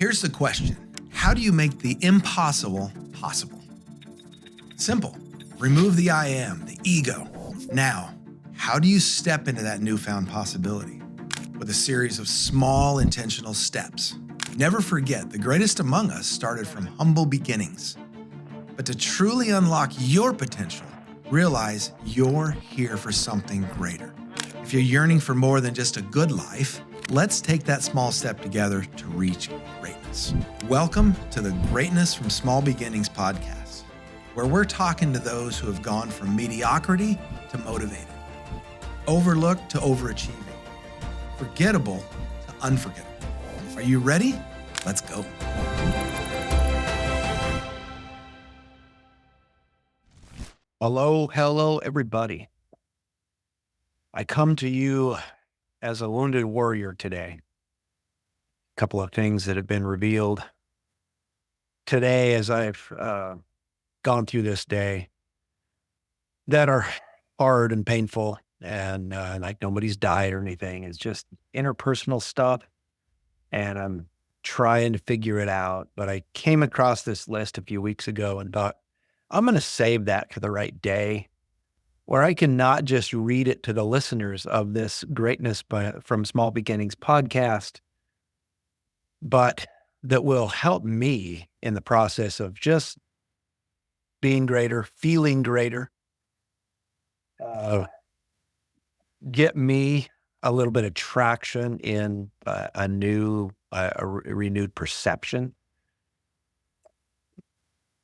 Here's the question. How do you make the impossible possible? Simple. Remove the I am, the ego. Now, how do you step into that newfound possibility? With a series of small intentional steps. Never forget, the greatest among us started from humble beginnings. But to truly unlock your potential, realize you're here for something greater. If you're yearning for more than just a good life, let's take that small step together to reach greatness. Welcome to the Greatness from Small Beginnings podcast, where we're talking to those who have gone from mediocrity to motivated, overlooked to overachieving, forgettable to unforgettable. Are you ready? Let's go. Hello, everybody. I come to you as a wounded warrior today. A couple of things that have been revealed today as I've gone through this day that are hard and painful, and like nobody's died or anything. It's just interpersonal stuff, and I'm trying to figure it out. But I came across this list a few weeks ago and thought, I'm going to save that for the right day, where I can not just read it to the listeners of this Greatness from Small Beginnings podcast, but that will help me in the process of just being greater, feeling greater, get me a little bit of traction in a renewed perception.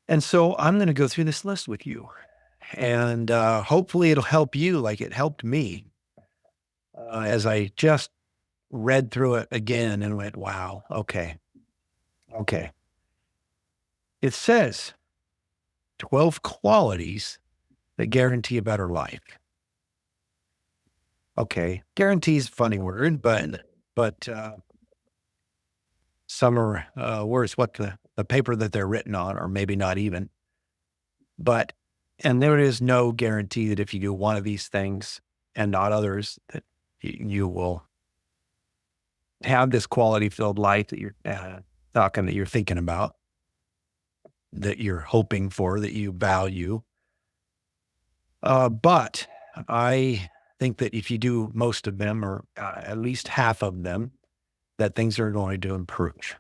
And so I'm going to go through this list with you, and hopefully it'll help you like it helped me as I just read through it again and went, wow, okay. It says 12 qualities that guarantee a better life. Okay, guarantee is a funny word, but some are worse. What the paper that they're written on, or maybe not even. And there is no guarantee that if you do one of these things and not others, that you will have this quality-filled life that you're talking, that you're thinking about, that you're hoping for, that you value. But I think that if you do most of them, or at least half of them, that things are going to improve.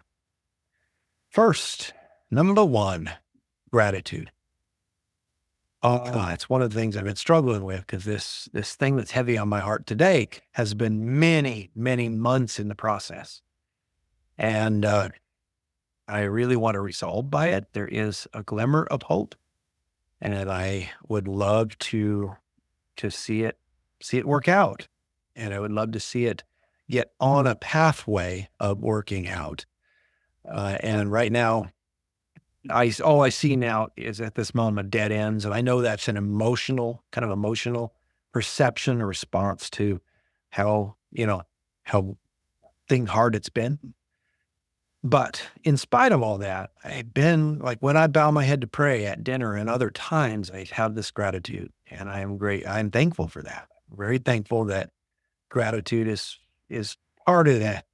First, number one, gratitude. It's one of the things I've been struggling with, because this thing that's heavy on my heart today has been many, many months in the process. And I really want to resolve by it. There is a glimmer of hope, and I would love to see it work out. And I would love to see it get on a pathway of working out. And right now, all I see now is at this moment dead ends. And I know that's an emotional perception or response to how hard it's been. But in spite of all that, I've been like, when I bow my head to pray at dinner and other times, I have this gratitude, and I am great. I'm thankful for that. Very thankful that gratitude is part of that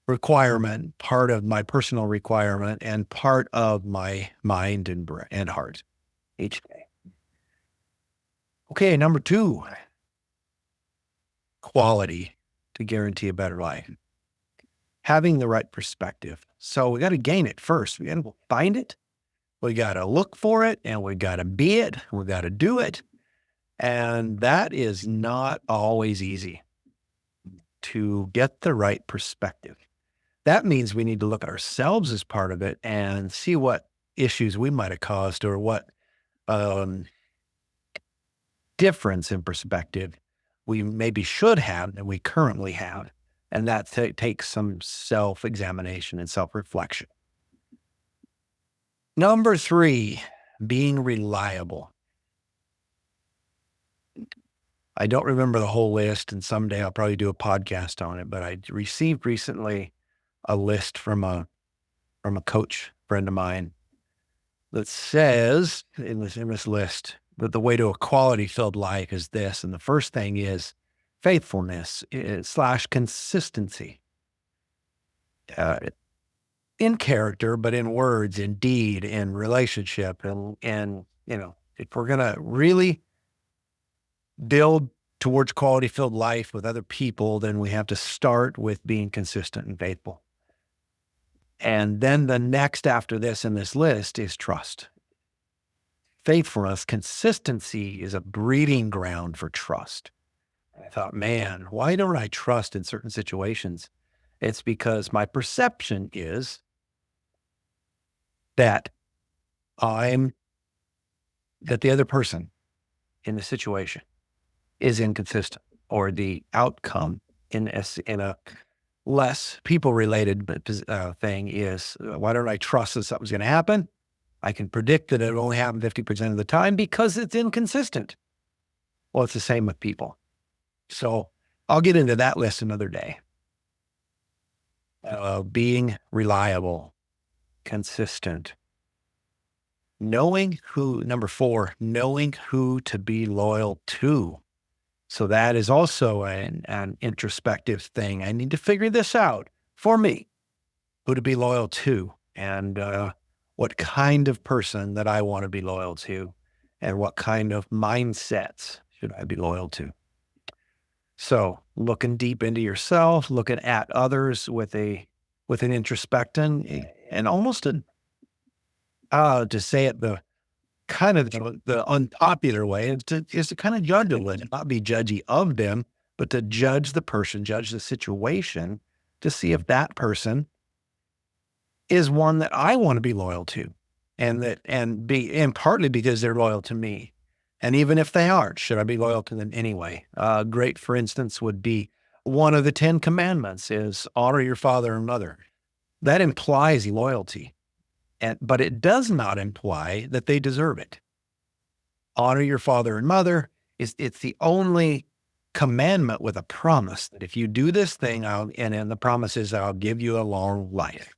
requirement, part of my personal requirement, and part of my mind and heart each day. Okay, number two, quality to guarantee a better life. Having the right perspective. So we got to gain it first. We got to find it. We got to look for it, and we got to be it. We got to do it. And that is not always easy, to get the right perspective. That means we need to look at ourselves as part of it and see what issues we might have caused, or what difference in perspective we maybe should have than we currently have. And that takes some self-examination and self-reflection. Number three, being reliable. I don't remember the whole list, and someday I'll probably do a podcast on it, but I received recently a list from a coach friend of mine that says in this list that the way to a quality-filled life is this. And the first thing is faithfulness / consistency. uh, in character, but in words, in deed, in relationship. And if we're going to really build towards quality filled life with other people, then we have to start with being consistent and faithful. And then the next after this in this list is trust. Faithfulness, consistency is a breeding ground for trust. I thought, man, why don't I trust in certain situations? It's because my perception is that that the other person in the situation is inconsistent, or the outcome in a less people related thing is, why don't I trust that something's going to happen? I can predict that it'll only happen 50% of the time because it's inconsistent. Well, it's the same with people. So I'll get into that list another day. Being reliable, consistent, number 4, knowing who to be loyal to. So that is also an introspective thing. I need to figure this out for me, who to be loyal to, and what kind of person that I want to be loyal to, and what kind of mindsets should I be loyal to. So looking deep into yourself, looking at others with an introspection, and almost to say it the unpopular way is to kind of judge them, and not be judgy of them, but to judge the person, judge the situation, to see if that person is one that I want to be loyal to, and partly because they're loyal to me. And even if they aren't, should I be loyal to them anyway? Great, for instance, would be one of the 10 commandments is honor your father and mother. That implies loyalty, but it does not imply that they deserve it. Honor your father and mother it's the only commandment with a promise that if you do this thing, and the promise is I'll give you a long life.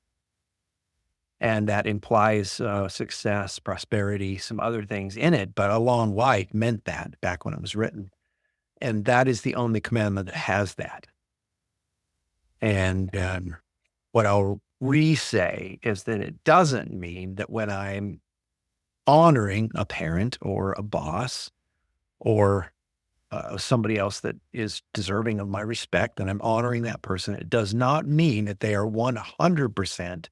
And that implies success, prosperity, some other things in it, but a long life meant that back when it was written. And that is the only commandment that has that. And what I'll re-say is that it doesn't mean that when I'm honoring a parent or a boss or somebody else that is deserving of my respect, and I'm honoring that person, it does not mean that they are 100%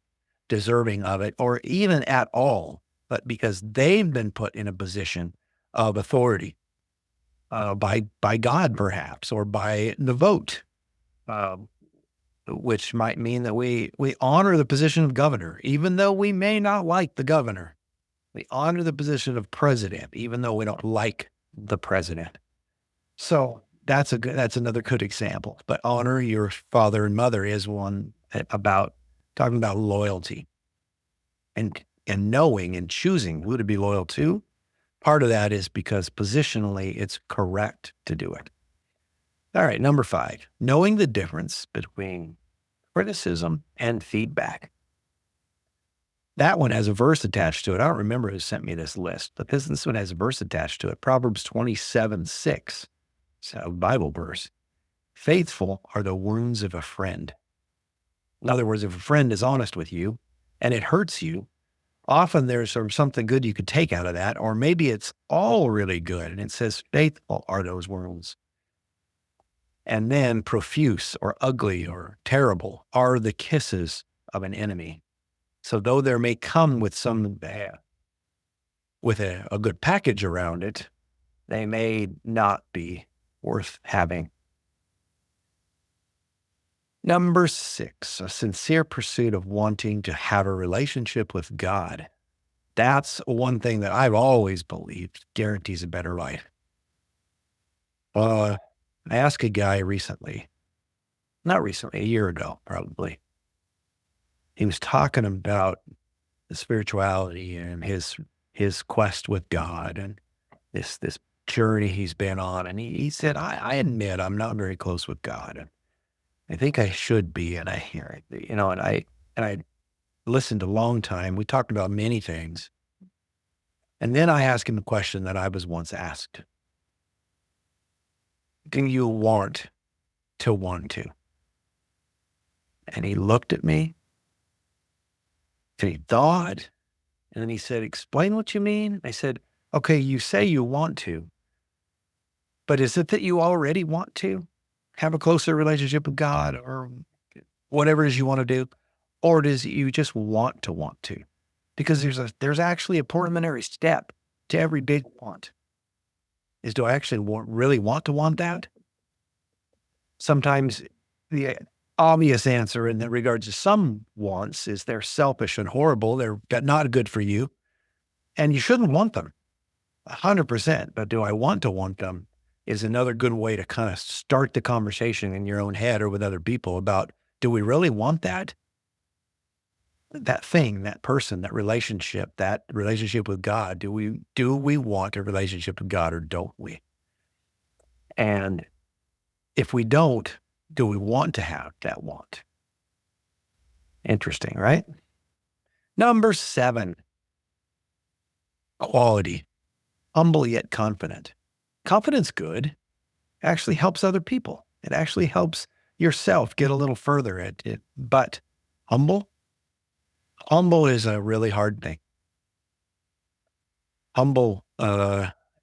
deserving of it, or even at all, but because they've been put in a position of authority by God, perhaps, or by the vote, which might mean that we honor the position of governor, even though we may not like the governor. We honor the position of president, even though we don't like the president. So that's another good example. But honor your father and mother is one about talking about loyalty and knowing and choosing who to be loyal to. Part of that is because positionally it's correct to do it. All right, number 5, knowing the difference between criticism and feedback. That one has a verse attached to it. I don't remember who sent me this list, but this one has a verse attached to it. Proverbs 27:6. It's a Bible verse. Faithful are the wounds of a friend. In other words, if a friend is honest with you and it hurts you, often there's something good you could take out of that, or maybe it's all really good. And it says, faithful are those wounds. And then profuse or ugly or terrible are the kisses of an enemy. So though there may come with with a good package around it, they may not be worth having. Number 6, a sincere pursuit of wanting to have a relationship with God. That's one thing that I've always believed guarantees a better life. I asked a guy not recently, a year ago, probably. He was talking about the spirituality and his quest with God and this journey he's been on. And he said, I admit I'm not very close with God. And I think I should be. And I hear it, and I listened a long time. We talked about many things. And then I asked him the question that I was once asked. Do you want to? And he looked at me and he thought, and then he said, explain what you mean. I said, okay, you say you want to, but is it that you already want to have a closer relationship with God or whatever it is you want to do? Or does you just want to? Because there's actually a preliminary step to every big want. Is do I actually really want to want that? Sometimes the obvious answer in regards to some wants is they're selfish and horrible. They're not good for you, and you shouldn't want them 100%. But do I want to want them is another good way to kind of start the conversation in your own head or with other people about, do we really want that? That thing, that person, that relationship with God, do we want a relationship with God or don't we? And if we don't, do we want to have that want? Interesting, right? Number 7, quality, humble yet confident. Confidence good actually helps other people. It actually helps yourself get a little further at it. But humble is a really hard thing. Humble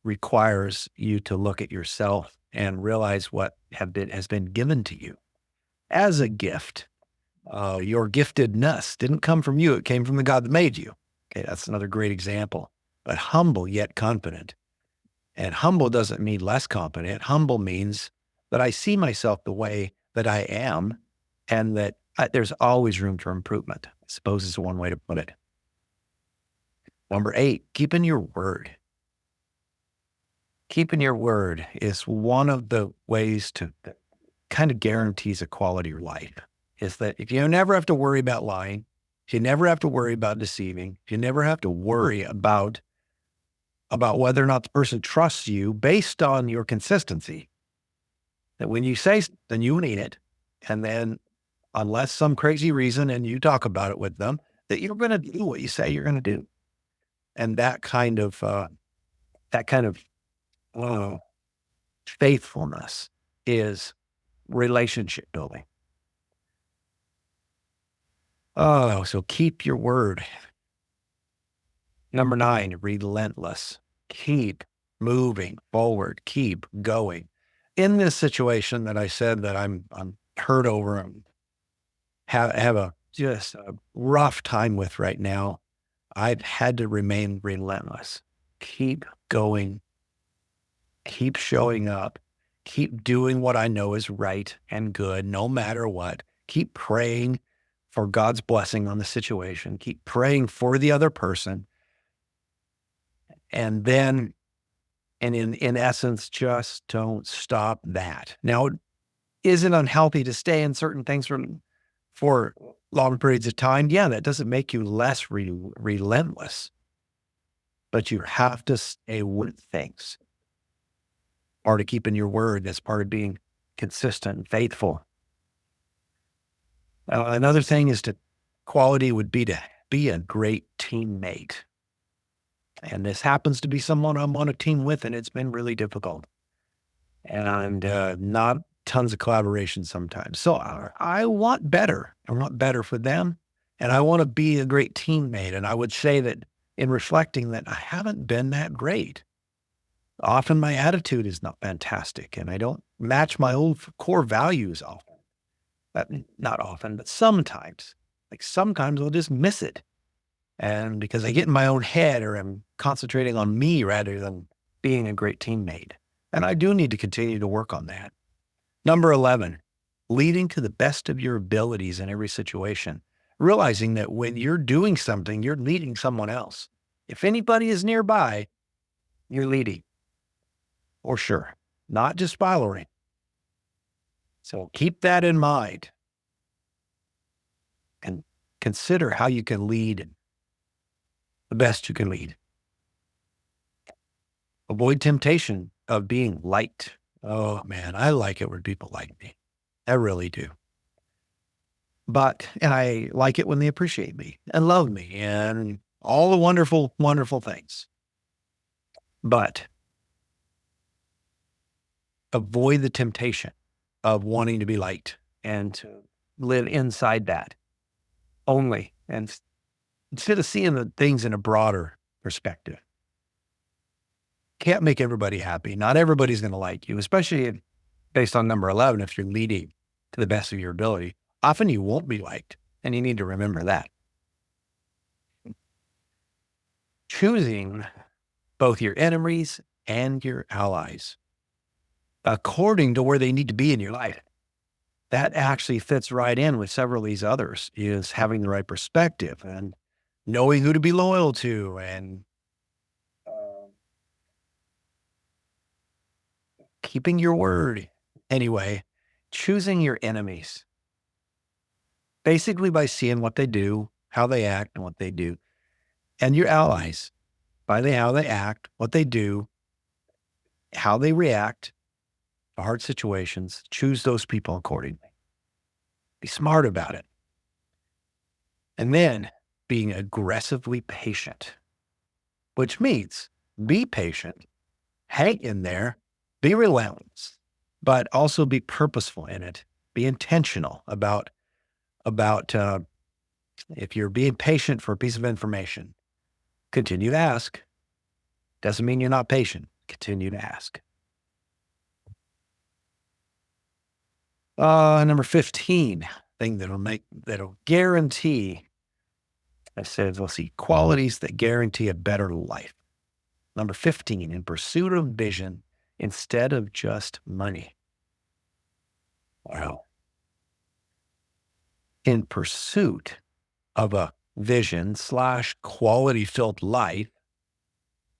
requires you to look at yourself and realize what has been given to you as a gift. Your giftedness didn't come from you. It came from the God that made you. Okay, that's another great example. But humble yet confident. And humble doesn't mean less confident. Humble means that I see myself the way that I am and that there's always room for improvement, I suppose is one way to put it. Number 8, keeping your word. Keeping your word is one of the ways that kind of guarantees a quality of life. Is that if you never have to worry about lying, if you never have to worry about deceiving, if you never have to worry about whether or not the person trusts you based on your consistency, that when you say something, you mean it. And then unless some crazy reason and you talk about it with them, that you're going to do what you say you're going to do. And that kind of faithfulness is relationship building. Oh, so keep your word. Number 9, relentless. Keep moving forward. Keep going. In this situation that I said that I'm hurt over and have just a rough time with right now, I've had to remain relentless. Keep going. Keep showing up. Keep doing what I know is right and good, no matter what. Keep praying for God's blessing on the situation. Keep praying for the other person. And then, and in essence, just don't stop that. Now, is it unhealthy to stay in certain things for long periods of time? Yeah, that doesn't make you less relentless, but you have to stay with things. Part of keeping your word, that's part of being consistent and faithful. Another thing is quality would be to be a great teammate. And this happens to be someone I'm on a team with, and it's been really difficult. And not tons of collaboration sometimes. So I want better. I want better for them. And I want to be a great teammate. And I would say that in reflecting that I haven't been that great. Often my attitude is not fantastic and I don't match my old core values often. Not often, but sometimes. Like sometimes I'll just miss it. And because I get in my own head or I'm concentrating on me rather than being a great teammate. And I do need to continue to work on that. Number 11, leading to the best of your abilities in every situation. Realizing that when you're doing something, you're leading someone else. If anybody is nearby, you're leading. For sure. Not just following. So keep that in mind. And consider how you can lead the best you can lead. Avoid temptation of being liked. Oh man, I like it when people like me. I really do. And I like it when they appreciate me and love me and all the wonderful, wonderful things. But avoid the temptation of wanting to be liked and to live inside that only. And instead of seeing the things in a broader perspective, can't make everybody happy. Not everybody's going to like you, especially based on number 11, if you're leading to the best of your ability. Often you won't be liked, and you need to remember that. Choosing both your enemies and your allies according to where they need to be in your life. That actually fits right in with several of these others, is having the right perspective and knowing who to be loyal to and keeping your word. Anyway, choosing your enemies, basically by seeing what they do, how they act, and what they do, and your allies by how they act, what they do, how they react to hard situations. Choose those people accordingly. Be smart about it. And then being aggressively patient, which means be patient, hang in there, be relentless, but also be purposeful in it. Be intentional about if you're being patient for a piece of information, continue to ask. Doesn't mean you're not patient. Continue to ask. Number 15, thing that'll guarantee, I said, let's see, qualities that guarantee a better life. Number 15, in pursuit of vision instead of just money. Wow. In pursuit of a vision / quality filled life,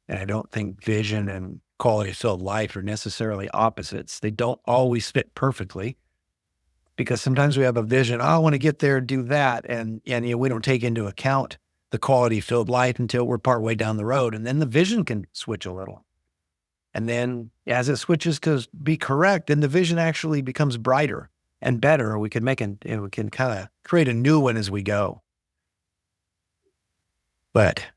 and I don't think vision and quality filled life are necessarily opposites. They don't always fit perfectly, because sometimes we have a vision, I want to get there and do that. And we don't take into account the quality filled life until we're partway down the road. And then the vision can switch a little. And then as it switches to be correct, then the vision actually becomes brighter and better. We can we can kind of create a new one as we go. But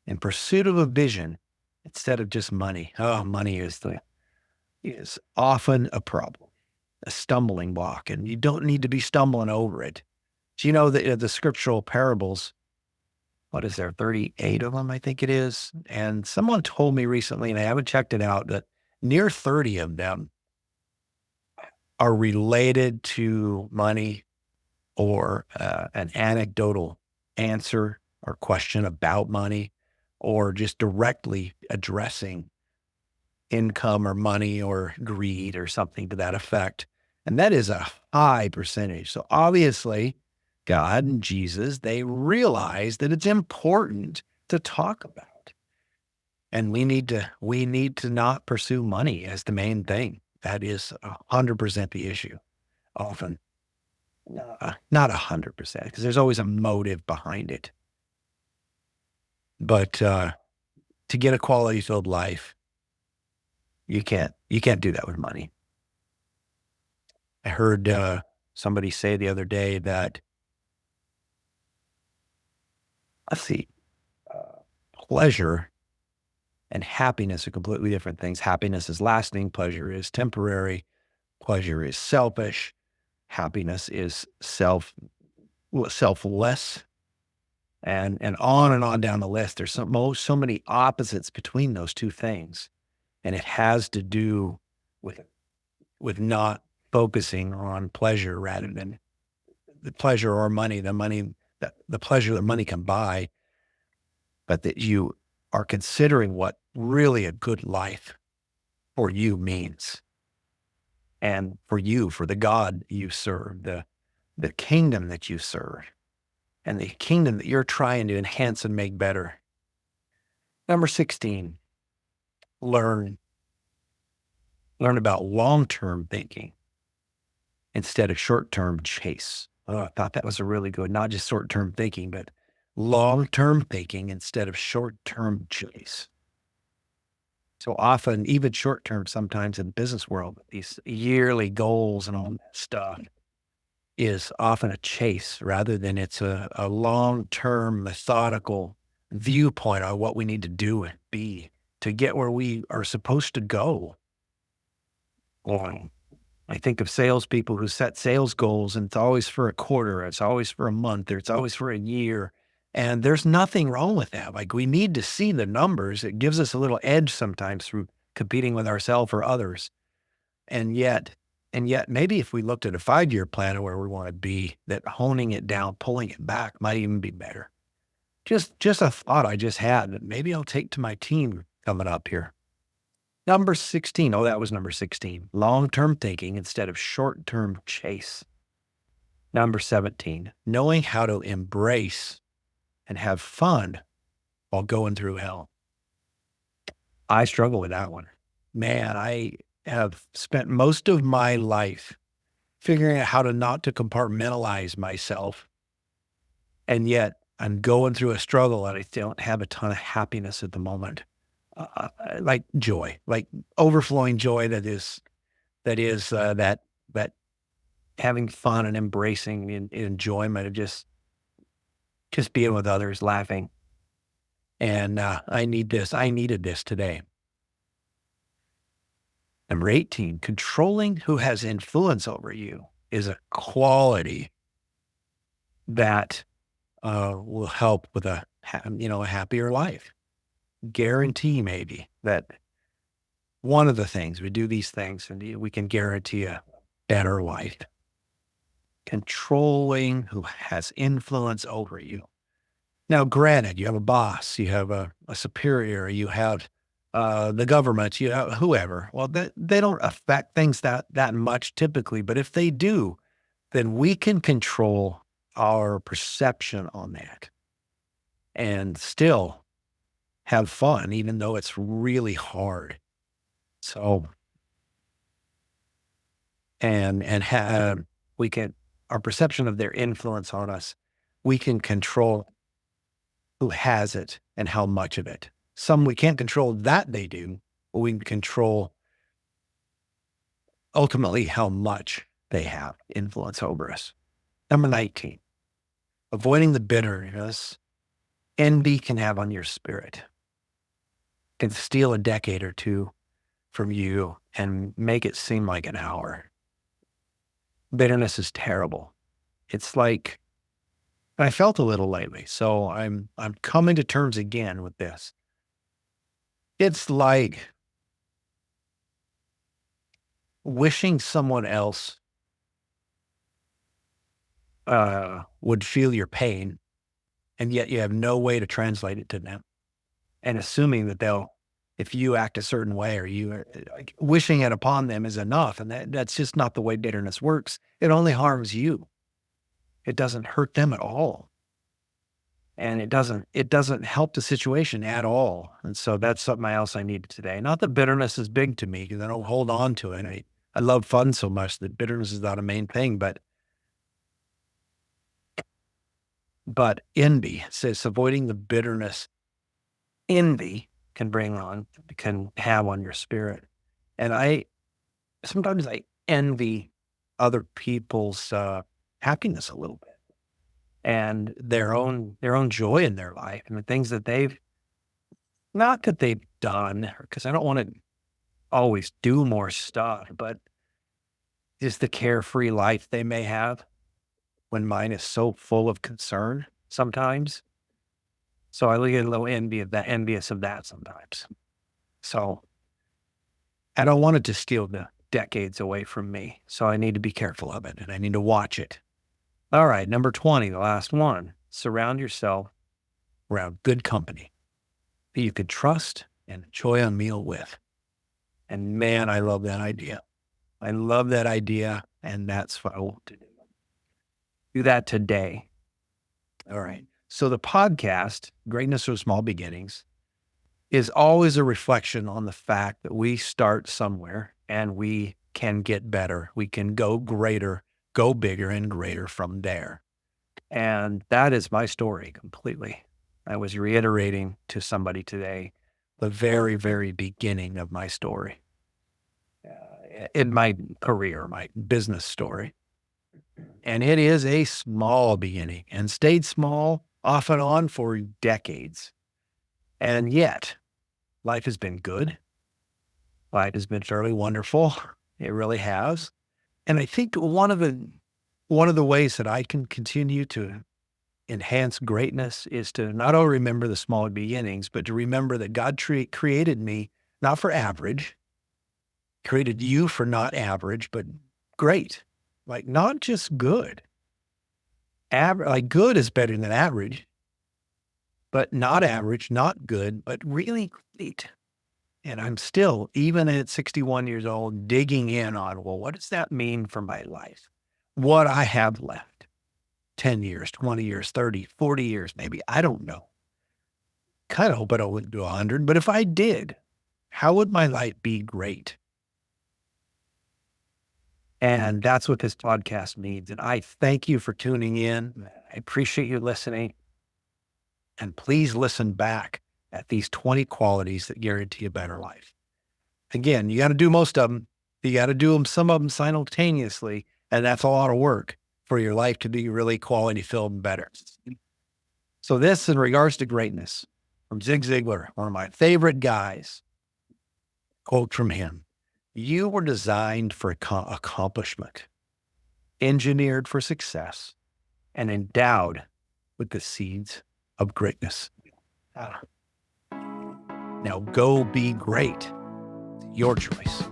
in pursuit of a vision instead of just money, money is often a problem, a stumbling block, and you don't need to be stumbling over it. So, the scriptural parables, what is there, 38 of them, I think it is. And someone told me recently, and I haven't checked it out, that near 30 of them are related to money or an anecdotal answer or question about money, or just directly addressing income or money or greed or something to that effect. And that is a high percentage. So obviously, God and Jesus, they realize that it's important to talk about. And we need to not pursue money as the main thing. That is 100% the issue. Often, not 100%, because there's always a motive behind it. But to get a quality filled life, you can't do that with money. I heard somebody say the other day that, let's see, pleasure and happiness are completely different things. Happiness is lasting. Pleasure is temporary. Pleasure is selfish. Happiness is selfless. And on down the list. There's so many opposites between those two things. And it has to do with not focusing on pleasure rather than the pleasure or money, the pleasure that money can buy, but that you are considering what really a good life for you means. And for the God you serve, the kingdom that you serve, and the kingdom that you're trying to enhance and make better. Number 16, learn about long-term thinking instead of short-term chase. Oh, I thought that was a really good, not just short-term thinking, but long-term thinking instead of short-term chase. So often, even short-term sometimes in the business world, these yearly goals and all that stuff is often a chase rather than it's a long-term methodical viewpoint on what we need to do and be to get where we are supposed to go. I think of salespeople who set sales goals, and it's always for a quarter, it's always for a month, or it's always for a year. And there's nothing wrong with that. Like, we need to see the numbers. It gives us a little edge sometimes through competing with ourselves or others. And yet, maybe if we looked at a 5-year plan of where we want to be, that honing it down, pulling it back might even be better. Just a thought I just had that maybe I'll take to my team coming up here. Number 16. Oh, that was number 16. Long-term thinking instead of short-term chase. Number 17. Knowing how to embrace and have fun while going through hell. I struggle with that one. Man, I have spent most of my life figuring out how to not to compartmentalize myself. And yet I'm going through a struggle and I don't have a ton of happiness at the moment. Like joy, like overflowing joy that having fun and embracing and enjoyment of just being with others, laughing. And I needed this today. Number 18, controlling who has influence over you is a quality that will help with a happier life. Guarantee maybe that one of the things we do these things and we can guarantee a better life. Controlling who has influence over you. Now, granted, you have a boss, you have a superior, you have the government, you have whoever. Well, they don't affect things that much typically, but if they do, then we can control our perception on that and still have fun, even though it's really hard. So, we can, our perception of their influence on us, we can control who has it and how much of it. Some we can't control that they do, but we can control ultimately how much they have influence over us. Number 19, avoiding the bitterness envy can have on your spirit. Can steal a decade or two from you and make it seem like an hour. Bitterness is terrible. It's like, I felt a little lately, so I'm coming to terms again with this. It's like wishing someone else would feel your pain, and yet you have no way to translate it to them. And assuming that if you act a certain way or you are like, wishing it upon them is enough. And that's just not the way bitterness works. It only harms you. It doesn't hurt them at all. And it doesn't help the situation at all. And so that's something else I needed today. Not that bitterness is big to me because I don't hold on to it. I love fun so much that bitterness is not a main thing, but envy says avoiding the bitterness envy can have on your spirit. And sometimes I envy other people's happiness a little bit and their own joy in their life and the things that not that they've done, because I don't want to always do more stuff, but just the carefree life they may have when mine is so full of concern sometimes. So I get a little envious of that sometimes. So I don't want it to steal the decades away from me. So I need to be careful of it and I need to watch it. All right, number 20, the last one. Surround yourself around good company that you could trust and enjoy a meal with. And man, I love that idea. I love that idea, and that's what I want to do. Do that today. All right. So the podcast, Greatness from Small Beginnings, is always a reflection on the fact that we start somewhere and we can get better. We can go greater, go bigger and greater from there. And that is my story completely. I was reiterating to somebody today the very, very beginning of my story in my career, my business story. And it is a small beginning and stayed small off and on for decades. And yet, life has been good. Life has been fairly wonderful. It really has. And I think one of the ways that I can continue to enhance greatness is to not only remember the small beginnings, but to remember that God created me not for average, created you for not average, but great. Like not just good. Like good is better than average, but not average, not good, but really great. And I'm still, even at 61 years old, digging in on, well, what does that mean for my life? What I have left, 10 years, 20 years, 30, 40 years, maybe. I don't know. Kind of hope I don't live to 100, but if I did, how would my life be great? And that's what this podcast means. And I thank you for tuning in. I appreciate you listening. And please listen back at these 20 qualities that guarantee a better life. Again, you got to do most of them. You got to do them, some of them simultaneously. And that's a lot of work for your life to be really quality filled and better. So this in regards to greatness from Zig Ziglar, one of my favorite guys, quote from him: "You were designed for accomplishment, engineered for success, and endowed with the seeds of greatness." Now go be great. Your choice.